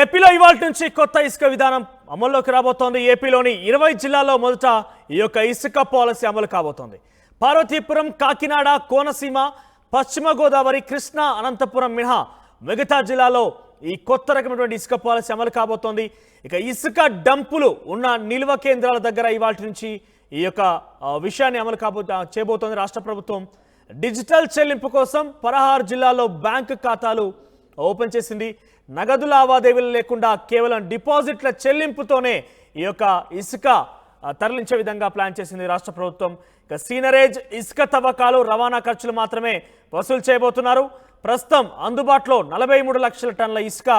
ఏపీలో ఇవాళ నుంచి కొత్త ఇసుక విధానం అమల్లోకి రాబోతోంది. ఏపీలోని 20 జిల్లాల్లో మొదట ఈ యొక్క ఇసుక పాలసీ అమలు కాబోతోంది. పార్వతీపురం, కాకినాడ, కోనసీమ, పశ్చిమ గోదావరి, కృష్ణా, అనంతపురం మినహా మిగతా జిల్లాలో ఈ కొత్త రకమైనటువంటి ఇసుక పాలసీ అమలు కాబోతోంది. ఇక ఇసుక డంపులు ఉన్న నిల్వ కేంద్రాల దగ్గర ఇవాళ నుంచి ఈ యొక్క విషయాన్ని అమలు చేయబోతోంది రాష్ట్ర ప్రభుత్వం. డిజిటల్ చెల్లింపు కోసం 16 జిల్లాల్లో బ్యాంకు ఖాతాలు ఓపెన్ చేసింది. నగదు లావాదేవీలు లేకుండా కేవలం డిపాజిట్ల చెల్లింపుతోనే ఈ యొక్క ఇసుక తరలించే విధంగా ప్లాన్ చేసింది రాష్ట్ర ప్రభుత్వం. ఇక సీనరేజ్, ఇసుక తవ్వకాలు, రవాణా ఖర్చులు మాత్రమే వసూలు చేయబోతున్నారు. ప్రస్తుతం అందుబాటులో 43 లక్షల టన్నుల ఇసుక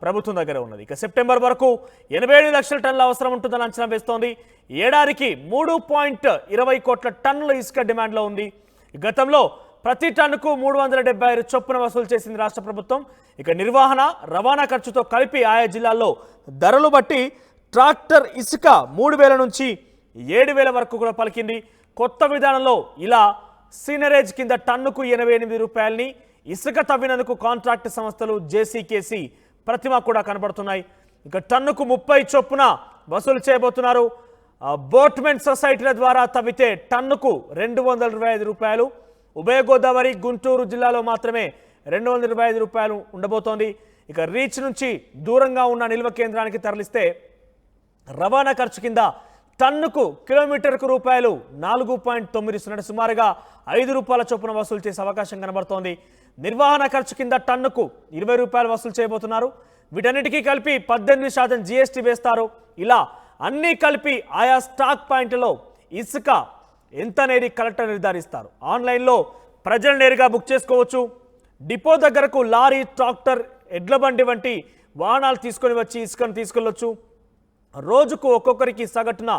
ప్రభుత్వం దగ్గర ఉన్నది. ఇక సెప్టెంబర్ వరకు 87 లక్షల టన్నుల అవసరం ఉంటుందని అంచనా వేస్తోంది. ఏడాదికి 3.20 కోట్ల టన్నుల ఇసుక డిమాండ్లో ఉంది. గతంలో ప్రతి టన్నుకు 375 చొప్పున వసూలు చేసింది రాష్ట్ర ప్రభుత్వం. ఇక నిర్వహణ, రవాణా ఖర్చుతో కలిపి ఆయా జిల్లాల్లో ధరలు బట్టి ట్రాక్టర్ ఇసుక 3,000 నుంచి 7,000 వరకు కూడా పలికింది. కొత్త విధానంలో ఇలా సీనరేజ్ కింద టన్నుకు 88 రూపాయలని, ఇసుక తవ్వినందుకు కాంట్రాక్ట్ సంస్థలు జేసీకేసీ ప్రతిమ కూడా కనబడుతున్నాయి. ఇక టన్నుకు 30 చొప్పున వసూలు చేయబోతున్నారు. బోట్మెంట్ సొసైటీల ద్వారా తవ్వితే టన్నుకు 225 రూపాయలు. ఉభయ గోదావరి, గుంటూరు జిల్లాలో మాత్రమే 225 రూపాయలు ఉండబోతోంది. ఇక రీచ్ నుంచి దూరంగా ఉన్న నిల్వ కేంద్రానికి తరలిస్తే రవాణా ఖర్చు కింద టన్నుకు కిలోమీటర్కు రూపాయలు 4.9 సుమారుగా 5 రూపాయల చొప్పున వసూలు చేసే అవకాశం కనబడుతోంది. నిర్వహణ ఖర్చు కింద టన్నుకు 20 రూపాయలు వసూలు చేయబోతున్నారు. వీటన్నిటికీ కలిపి 18% జీఎస్టీ వేస్తారు. ఇలా అన్నీ కలిపి ఆయా స్టాక్ పాయింట్లలో ఇసుక ఎంత అనేది కలెక్టర్ నిర్ధారిస్తారు. ఆన్లైన్లో ప్రజలు నేరుగా బుక్ చేసుకోవచ్చు. డిపో దగ్గరకు లారీ, ట్రాక్టర్, ఎడ్ల బండి వంటి వాహనాలు తీసుకొని వచ్చి ఇసుకను తీసుకెళ్లొచ్చు. రోజుకు ఒక్కొక్కరికి సగటున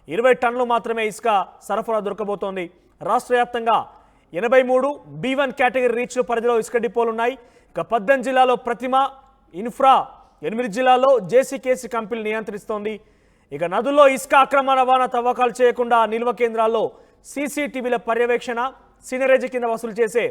20 టన్నులు మాత్రమే ఇసుక సరఫరా దొరకబోతోంది. రాష్ట్ర వ్యాప్తంగా 83 B1 కేటగిరీ రీచ్ల పరిధిలో ఇసుక డిపోలు ఉన్నాయి. ఇక 18 జిల్లాలో ప్రతిమ, ఇన్ఫ్రా, 8 జిల్లాల్లో జేసీకేసీ కంపెనీ నియంత్రిస్తోంది. ఇక నదుల్లో ఇసుక అక్రమ రవాణా తవ్వకాలు చేయకుండా నిల్వ కేంద్రాల్లో సీసీటీవీల పర్యవేక్షణ, సీనరేజ్ కింద వసూలు చేసే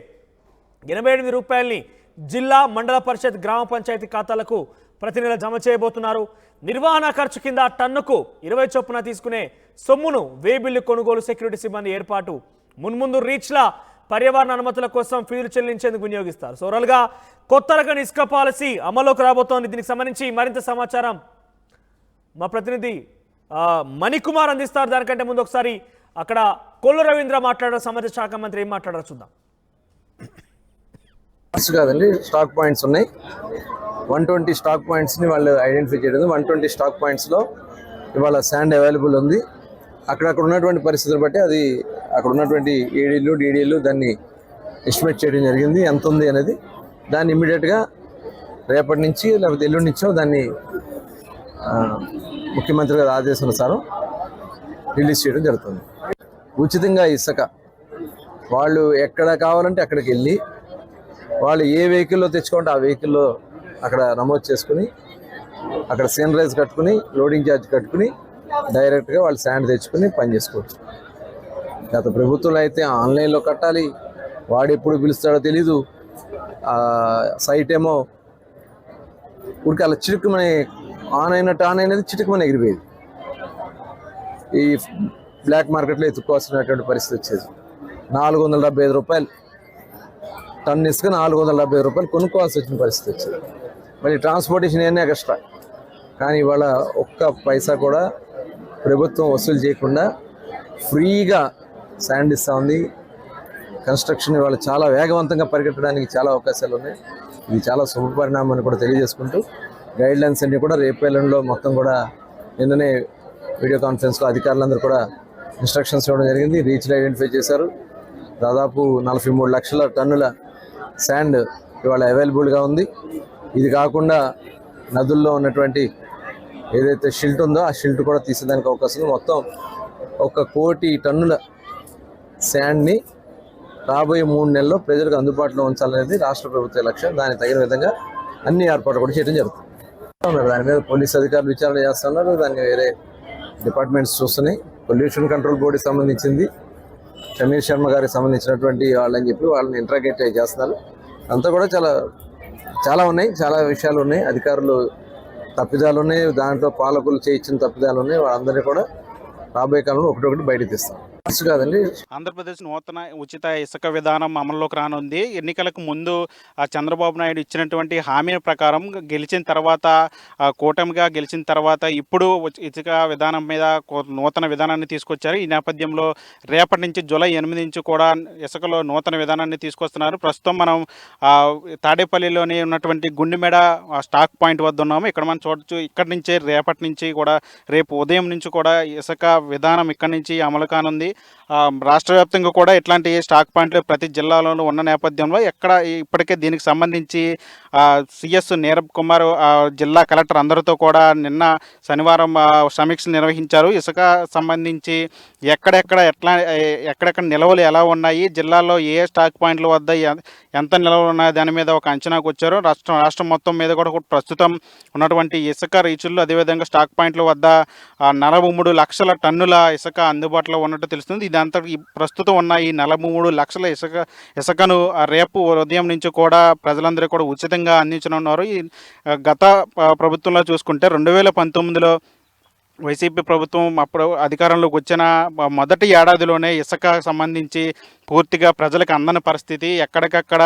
88 రూపాయలని జిల్లా, మండల పరిషత్, గ్రామ పంచాయతీ ఖాతాలకు ప్రతి నెల జమ చేయబోతున్నారు. నిర్వహణ ఖర్చు కింద టన్నుకు 20 చొప్పున తీసుకునే సొమ్మును వేబిల్లు కొనుగోలు, సెక్యూరిటీ సిబ్బంది ఏర్పాటు, మున్ముందు రీచ్ల పర్యావరణ అనుమతుల కోసం ఫీజులు చెల్లించేందుకు వినియోగిస్తారు. సో ఓవరాల్గా కొత్త రకం ఇసుక పాలసీ అమల్లోకి రాబోతోంది. దీనికి సంబంధించి మరింత సమాచారం మా ప్రతినిధి మణికుమార్ అందిస్తారు. దానికంటే ముందు ఒకసారి అక్కడ కొల్లు రవీంద్ర మాట్లాడారు, సమాజ శాఖ మంత్రి ఏం మాట్లాడారు చూద్దాం. కాదండి, స్టాక్ పాయింట్స్ ఉన్నాయి. 120 స్టాక్ పాయింట్స్ని వాళ్ళు ఐడెంటిఫై చేయడం. 120 స్టాక్ పాయింట్స్లో ఇవాళ శాండ్ అవైలబుల్ ఉంది. అక్కడక్కడ ఉన్నటువంటి పరిస్థితులు బట్టి అది అక్కడ ఉన్నటువంటి ఏడీలు, డీడీలు దాన్ని ఎస్టిమేట్ చేయడం జరిగింది ఎంత ఉంది అనేది. దాన్ని ఇమ్మీడియట్గా రేపటి నుంచి లేకపోతే ఎల్లుండి నుంచో దాన్ని ముఖ్యమంత్రి గారి ఆదేశానుసారం రిలీజ్ చేయడం జరుగుతుంది. ఉచితంగా ఇసుక వాళ్ళు ఎక్కడ కావాలంటే అక్కడికి వెళ్ళి వాళ్ళు ఏ వెహికల్లో తెచ్చుకుంటే ఆ వెహికల్లో అక్కడ నమోదు చేసుకుని అక్కడ సీనరైజ్ కట్టుకుని లోడింగ్ ఛార్జ్ కట్టుకుని డైరెక్ట్గా వాళ్ళు శాండ్ తెచ్చుకుని పని చేసుకోవచ్చు. గత ప్రభుత్వంలో అయితే ఆన్లైన్లో కట్టాలి, వాడు ఎప్పుడు పిలుస్తాడో తెలీదు. సైట్ ఏమో ఊరికి అలా చిటుకుమని ఆన్ అయినది చిటుకుమని ఎగిరిపోయేది. ఈ బ్లాక్ మార్కెట్లో ఎత్తుకోవాల్సినటువంటి పరిస్థితి వచ్చేది. 475 రూపాయలు టన్ను ఇసుక 475 రూపాయలు కొనుక్కోవాల్సి వచ్చిన పరిస్థితి వచ్చింది. మళ్ళీ ట్రాన్స్పోర్టేషన్ అన్నీ ఎక్స్ట్రా. కానీ ఇవాళ ఒక్క పైసా కూడా ప్రభుత్వం వసూలు చేయకుండా ఫ్రీగా శాండ్ ఇస్తూ ఉంది. కన్స్ట్రక్షన్ ఇవాళ చాలా వేగవంతంగా పరిగెట్టడానికి చాలా అవకాశాలు ఉన్నాయి. ఇది చాలా శుభపరిణామం అని కూడా తెలియజేసుకుంటూ గైడ్లైన్స్ అన్నీ కూడా రేపు ఎల్లుండిలో మొత్తం కూడా నిన్ననే వీడియో కాన్ఫరెన్స్లో అధికారులందరూ కూడా ఇన్స్ట్రక్షన్స్ ఇవ్వడం జరిగింది. రీచ్లు ఐడెంటిఫై చేశారు. దాదాపు 43 లక్షల టన్నుల శాండ్ ఇవాళ అవైలబుల్గా ఉంది. ఇది కాకుండా నదుల్లో ఉన్నటువంటి ఏదైతే షిల్ట్ ఉందో ఆ షిల్ట్ కూడా తీసేదానికి అవకాశం ఉంది. మొత్తం 1 కోటి టన్నుల శాండ్ని రాబోయే 3 నెలల్లో ప్రజలకు అందుబాటులో ఉంచాలనేది రాష్ట్ర ప్రభుత్వ లక్ష్యం. దానికి తగిన విధంగా అన్ని ఏర్పాట్లు కూడా చేయడం జరుగుతుంది. దాని మీద పోలీస్ అధికారులు విచారణ చేస్తున్నారు. దాన్ని వేరే డిపార్ట్మెంట్స్ చూస్తున్నాయి. పొల్యూషన్ కంట్రోల్ బోర్డుకి సంబంధించింది, సమీర్ శర్మ గారికి సంబంధించినటువంటి వాళ్ళని చెప్పి వాళ్ళని ఇంట్రాగేట్ చేస్తున్నారు. అంతా కూడా చాలా ఉన్నాయి, చాలా విషయాలు ఉన్నాయి. అధికారులు తప్పిదాలు ఉన్నాయి, దాంట్లో పాలకులు చేయించిన తప్పిదాలు ఉన్నాయి. వాళ్ళందరినీ కూడా రాబోయే కాలంలో ఒకటొకటి బయటకు తీస్తాం. కాదండి. ఆంధ్రప్రదేశ్ నూతన ఉచిత ఇసుక విధానం అమల్లోకి రానుంది. ఎన్నికలకు ముందు చంద్రబాబు నాయుడు ఇచ్చినటువంటి హామీ ప్రకారం గెలిచిన తర్వాత కూటమిగా గెలిచిన తర్వాత ఇప్పుడు ఇసుక విధానం మీద నూతన విధానాన్ని తీసుకొచ్చారు. ఈ నేపథ్యంలో రేపటి నుంచి జూలై 8 నుంచి కూడా ఇసుకలో నూతన విధానాన్ని తీసుకొస్తున్నారు. ప్రస్తుతం మనం తాడేపల్లిలోని ఉన్నటువంటి గుండెమెడ స్టాక్ పాయింట్ వద్ద ఉన్నాము. ఇక్కడ మనం చూడొచ్చు, ఇక్కడి నుంచే రేపటి నుంచి కూడా రేపు ఉదయం నుంచి కూడా ఇసుక విధానం ఇక్కడి నుంచి అమలు కానుంది. రాష్ట్ర వ్యాప్తంగా కూడా ఇట్లాంటి స్టాక్ పాయింట్లు ప్రతి జిల్లాలోనూ ఉన్న నేపథ్యంలో ఇప్పటికే దీనికి సంబంధించి సిఎస్ నీరబ్ కుమార్ జిల్లా కలెక్టర్ అందరితో కూడా నిన్న శనివారం సమీక్ష నిర్వహించారు. ఇసుక సంబంధించి ఎక్కడెక్కడ నిల్వలు ఎలా ఉన్నాయి, జిల్లాలో ఏ స్టాక్ పాయింట్ల వద్ద ఎంత నిల్వలు ఉన్నాయి దాని మీద ఒక అంచనాకు వచ్చారు. రాష్ట్రం మొత్తం మీద కూడా ప్రస్తుతం ఉన్నటువంటి ఇసుక రీచుల్లో అదేవిధంగా స్టాక్ పాయింట్ల వద్ద 43 లక్షల టన్నుల ఇసుక అందుబాటులో ఉన్నట్టు తెలుస్తుంది. ఇదంతా ప్రస్తుతం ఉన్న ఈ 43 లక్షల ఇసుకను రేపు ఉదయం నుంచి కూడా ప్రజలందరూ కూడా ఉచితంగా అందించనున్నారు. ఈ గత ప్రభుత్వంలో చూసుకుంటే 2019లో వైసీపీ ప్రభుత్వం అప్పుడు అధికారంలోకి వచ్చిన మొదటి ఏడాదిలోనే ఇసుక సంబంధించి పూర్తిగా ప్రజలకు అందని పరిస్థితి. ఎక్కడికక్కడ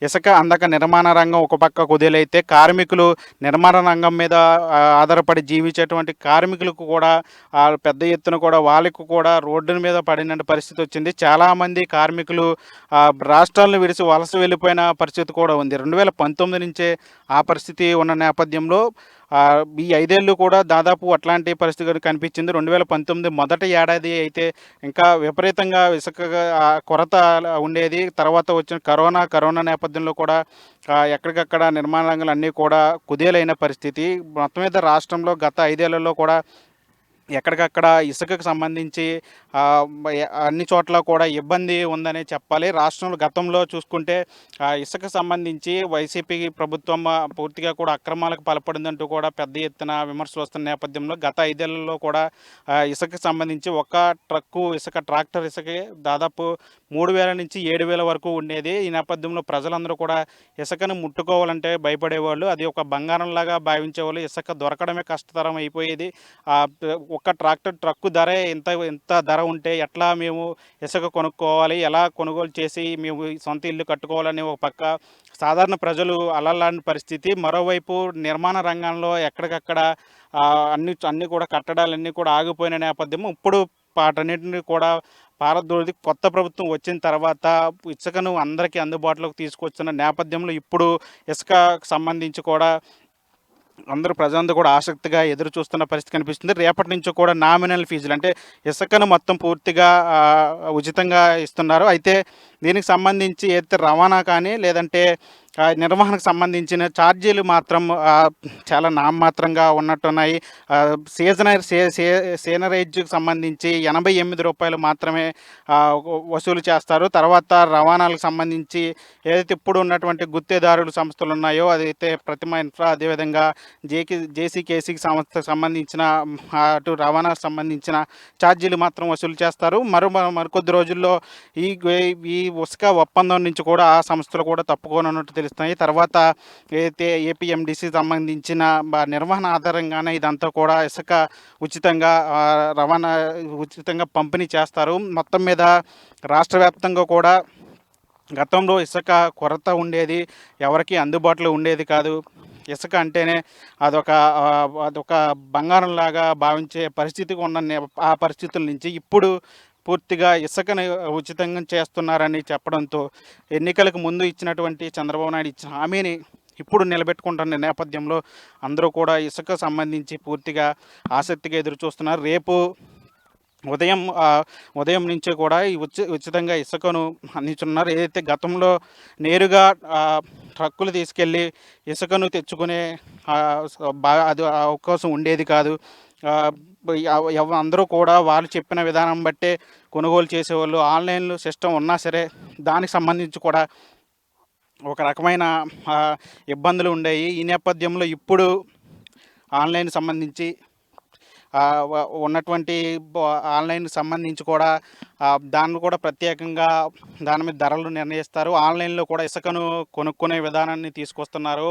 ఇసుక అందక నిర్మాణ రంగం ఒక పక్క కుదేలైతే కార్మికులు నిర్మాణ రంగం మీద ఆధారపడి జీవించేటువంటి కార్మికులకు కూడా పెద్ద ఎత్తున కూడా వాళ్ళకు కూడా రోడ్డు మీద పడిన పరిస్థితి వచ్చింది. చాలామంది కార్మికులు రాష్ట్రాలను విడిచి వలస వెళ్ళిపోయిన పరిస్థితి కూడా ఉంది. 2019 నుంచే ఆ పరిస్థితి ఉన్న నేపథ్యంలో ఈ 5 ఏళ్ళు కూడా దాదాపు అట్లాంటి పరిస్థితి కనిపించింది. 2019 మొదటి ఏడాది అయితే ఇంకా విపరీతంగా ఇసుక కొరత ఉండేది. తర్వాత వచ్చిన కరోనా నేపథ్యంలో కూడా ఎక్కడికక్కడ నిర్మాణ రంగాలు అన్నీ కూడా కుదేలైన పరిస్థితి. మొత్తం మీద రాష్ట్రంలో గత 5 ఏళ్లలో కూడా ఎక్కడికక్కడ ఇసుకకు సంబంధించి అన్ని చోట్ల కూడా ఇబ్బంది ఉందనే చెప్పాలి. రాష్ట్రంలో గతంలో చూసుకుంటే ఇసుక సంబంధించి వైసీపీ ప్రభుత్వం పూర్తిగా కూడా అక్రమాలకు పాల్పడిందంటూ కూడా పెద్ద ఎత్తున విమర్శలు వస్తున్న నేపథ్యంలో గత 5 ఏళ్లలో కూడా ఇసుకకు సంబంధించి ఒక ట్రాక్టర్ ఇసుక దాదాపు 3,000 నుంచి 7,000 వరకు ఉండేది. ఈ నేపథ్యంలో ప్రజలందరూ కూడా ఇసుకను ముట్టుకోవాలంటే భయపడేవాళ్ళు. అది ఒక బంగారంలాగా భావించేవాళ్ళు. ఇసుక దొరకడమే కష్టతరం అయిపోయేది. ఒక ట్రక్కు ధరే ఇంత ధర ఉంటే ఎట్లా మేము ఇసుక కొనుక్కోవాలి, ఎలా కొనుగోలు చేసి మేము సొంత ఇల్లు కట్టుకోవాలని ఒక పక్క సాధారణ ప్రజలు అలలాంటి పరిస్థితి. మరోవైపు నిర్మాణ రంగంలో ఎక్కడికక్కడ అన్ని కూడా కట్టడాలన్నీ కూడా ఆగిపోయిన నేపథ్యం. ఇప్పుడు వాటన్నిటిని కూడా పారదోలి కొత్త ప్రభుత్వం వచ్చిన తర్వాత ఇసుకను అందరికీ అందుబాటులోకి తీసుకొచ్చిన నేపథ్యంలో ఇప్పుడు ఇసుకకు సంబంధించి కూడా ప్రజలందరూ కూడా ఆసక్తిగా ఎదురు చూస్తున్న పరిస్థితి కనిపిస్తుంది. రేపటి నుంచి కూడా నామినల్ ఫీజులు అంటే ఇసుకను మొత్తం పూర్తిగా ఉచితంగా ఇస్తున్నారు. అయితే దీనికి సంబంధించి ఏదైతే రవాణా కానీ లేదంటే నిర్వహణకు సంబంధించిన ఛార్జీలు మాత్రం చాలా నామమాత్రంగా ఉన్నట్టున్నాయి. సీనరైజ్కి సంబంధించి 88 రూపాయలు మాత్రమే వసూలు చేస్తారు. తర్వాత రవాణాలకు సంబంధించి ఏదైతే ఇప్పుడు ఉన్నటువంటి గుత్తేదారుల సంస్థలు ఉన్నాయో అదైతే ప్రతిమ ఇన్ఫ్రా అదేవిధంగా జేసీకేసీకి సంస్థకు సంబంధించిన అటు రవాణాకు సంబంధించిన ఛార్జీలు మాత్రం వసూలు చేస్తారు. మరికొద్ది రోజుల్లో ఈ ఇసుక ఒప్పందం నుంచి కూడా ఆ సంస్థలు కూడా తప్పుకోనున్నట్టు తెలుస్తున్నాయి. తర్వాత ఏదైతే ఏపీఎండిసి సంబంధించిన నిర్వహణ ఆధారంగానే ఇదంతా కూడా ఇసుక ఉచితంగా ఉచితంగా పంపిణీ చేస్తారు. మొత్తం మీద రాష్ట్ర వ్యాప్తంగా కూడా గతంలో ఇసుక కొరత ఉండేది, ఎవరికి అందుబాటులో ఉండేది కాదు. ఇసుక అంటేనే అదొక బంగారంలాగా భావించే పరిస్థితికి ఉన్న ఆ పరిస్థితుల నుంచి ఇప్పుడు పూర్తిగా ఇసుకను ఉచితంగా చేస్తున్నారని చెప్పడంతో ఎన్నికలకు ముందు ఇచ్చినటువంటి చంద్రబాబు నాయుడు ఇచ్చిన హామీని ఇప్పుడు నిలబెట్టుకుంటున్న నేపథ్యంలో అందరూ కూడా ఇసుక సంబంధించి పూర్తిగా ఆసక్తిగా ఎదురు చూస్తున్నారు. రేపు ఉదయం నుంచి కూడా ఈ ఉచితంగా ఇసుకను అందించున్నారు. ఏదైతే గతంలో నేరుగా ట్రక్కులు తీసుకెళ్ళి ఇసుకను తెచ్చుకునే అది అవకాశం ఉండేది కాదు. అందరూ కూడా వాళ్ళు చెప్పిన విధానం బట్టే కొనుగోలు చేసేవాళ్ళు. ఆన్లైన్లో సిస్టమ్ ఉన్నా సరే దానికి సంబంధించి కూడా ఒక రకమైన ఇబ్బందులు ఉండేవి. ఈ నేపథ్యంలో ఇప్పుడు ఆన్లైన్ సంబంధించి ఉన్నటువంటి ఆన్లైన్ సంబంధించి కూడా దాన్ని కూడా ప్రత్యేకంగా దాని మీద ధరలు నిర్ణయిస్తారు. ఆన్లైన్లో కూడా ఇసుకను కొనుక్కునే విధానాన్ని తీసుకొస్తున్నారు.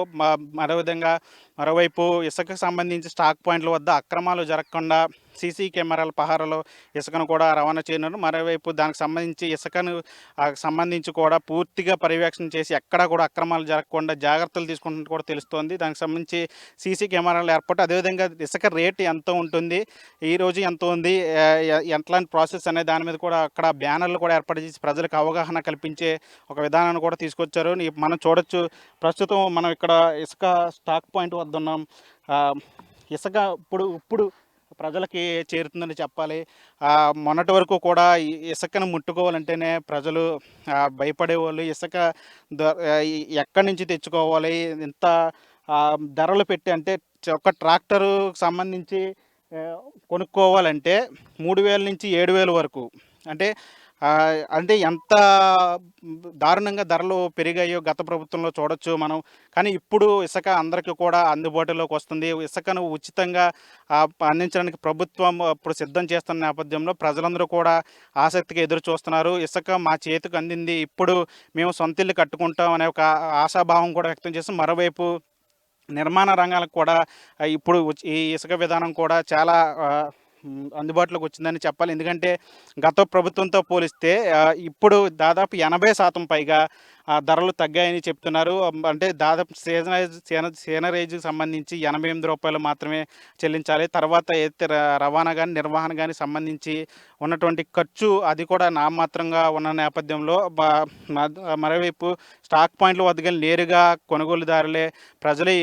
మరోవైపు ఇసుకకు సంబంధించి స్టాక్ పాయింట్ల వద్ద అక్రమాలు జరగకుండా సీసీ కెమెరాల పహారాలో ఇసుకను కూడా రవాణా చేయనున్నారు. మరోవైపు దానికి సంబంధించి ఇసుకను సంబంధించి కూడా పూర్తిగా పర్యవేక్షణ చేసి ఎక్కడా కూడా అక్రమాలు జరగకుండా జాగ్రత్తలు తీసుకుంటున్నట్టు కూడా తెలుస్తోంది. దానికి సంబంధించి సీసీ కెమెరాలు ఏర్పాటు, అదేవిధంగా ఇసుక రేటు ఎంత ఉంటుంది, ఈరోజు ఎంత ఉంది, ఎట్లాంటి ప్రాసెస్ అనే దాని మీద కూడా అక్కడ బ్యానర్లు కూడా ఏర్పాటు చేసి ప్రజలకు అవగాహన కల్పించే ఒక విధానాన్ని కూడా తీసుకొచ్చారు. మనం చూడొచ్చు, ప్రస్తుతం మనం ఇక్కడ ఇసుక స్టాక్ పాయింట్ వద్ద ఉన్నాం. ఇసుక ఇప్పుడు ప్రజలకి చేరుతుందని చెప్పాలి. మొన్నటి వరకు కూడా ఇసుకను ముట్టుకోవాలంటేనే ప్రజలు భయపడేవాళ్ళు. ఇసుక ఎక్కడి నుంచి తెచ్చుకోవాలి, ఇంత ధరలు పెట్టి, అంటే ఒక ట్రాక్టరు సంబంధించి కొనుక్కోవాలంటే 3,000 నుంచి 7,000 వరకు, అంటే ఎంత దారుణంగా ధరలు పెరిగాయో గత ప్రభుత్వంలో చూడొచ్చు మనం. కానీ ఇప్పుడు ఇసుక అందరికీ కూడా అందుబాటులోకి వస్తుంది. ఇసుకను ఉచితంగా అందించడానికి ప్రభుత్వం ఇప్పుడు సిద్ధం చేస్తున్న నేపథ్యంలో ప్రజలందరూ కూడా ఆసక్తిగా ఎదురు చూస్తున్నారు. ఇసుక మా చేతికి అందింది, ఇప్పుడు మేము సొంత ఇల్లు కట్టుకుంటాం అనే ఒక ఆశాభావం కూడా వ్యక్తం చేస్తాం. మరోవైపు నిర్మాణ రంగాలకు కూడా ఇప్పుడు ఈ ఇసుక విధానం కూడా చాలా అందుబాటులోకి వచ్చిందని చెప్పాలి. ఎందుకంటే గత ప్రభుత్వంతో పోలిస్తే ఇప్పుడు దాదాపు 80% పైగా ధరలు తగ్గాయని చెప్తున్నారు. అంటే దాదాపు సీనరేజ్కి సంబంధించి రూ. 88 మాత్రమే చెల్లించాలి. తర్వాత అయితే రవాణా కానీ నిర్వహణ కానీ సంబంధించి ఉన్నటువంటి ఖర్చు అది కూడా నామమాత్రంగా ఉన్న నేపథ్యంలో మరోవైపు స్టాక్ పాయింట్ల వద్దకు నేరుగా కొనుగోలుదారులే ప్రజలే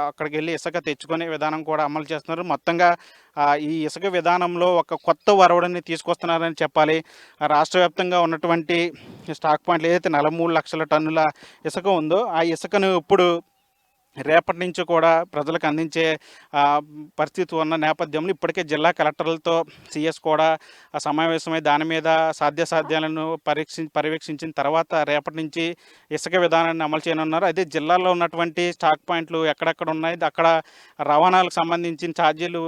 అక్కడికి వెళ్ళి ఇసుక తెచ్చుకునే విధానం కూడా అమలు చేస్తున్నారు. మొత్తంగా ఈ ఇసుక విధానంలో ఒక కొత్త ఒరవడిని తీసుకొస్తున్నారని చెప్పాలి. రాష్ట్ర వ్యాప్తంగా ఉన్నటువంటి స్టాక్ పాయింట్లు ఏదైతే 43 లక్షల టన్నుల ఇసుక ఉందో ఆ ఇసుకను ఇప్పుడు రేపటి నుంచి కూడా ప్రజలకు అందించే పరిస్థితి ఉన్న నేపథ్యంలో ఇప్పటికే జిల్లా కలెక్టర్లతో సిఎస్ కూడా సమావేశమై దాని మీద సాధ్యాసాధ్యాలను పర్యవేక్షించిన తర్వాత రేపటి నుంచి ఇసుక విధానాన్ని అమలు చేయనున్నారు. అయితే జిల్లాలో ఉన్నటువంటి స్టాక్ పాయింట్లు ఎక్కడెక్కడ ఉన్నాయి, అక్కడ రవాణాలకు సంబంధించిన ఛార్జీలు,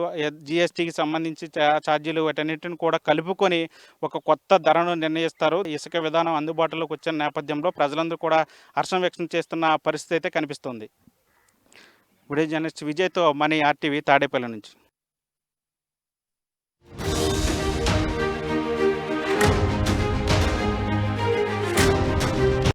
జిఎస్టీకి సంబంధించి ఛార్జీలు, వీటన్నిటిని కూడా కలుపుకొని ఒక కొత్త ధరను నిర్ణయిస్తారు. ఇసుక విధానం అందుబాటులోకి వచ్చిన నేపథ్యంలో ప్రజలందరూ కూడా హర్షం వ్యక్తం చేస్తున్న పరిస్థితి అయితే కనిపిస్తుంది. వీడియో జర్నలిస్ట్ విజయ్తో మనీ RTV తాడేపల్లి నుంచి.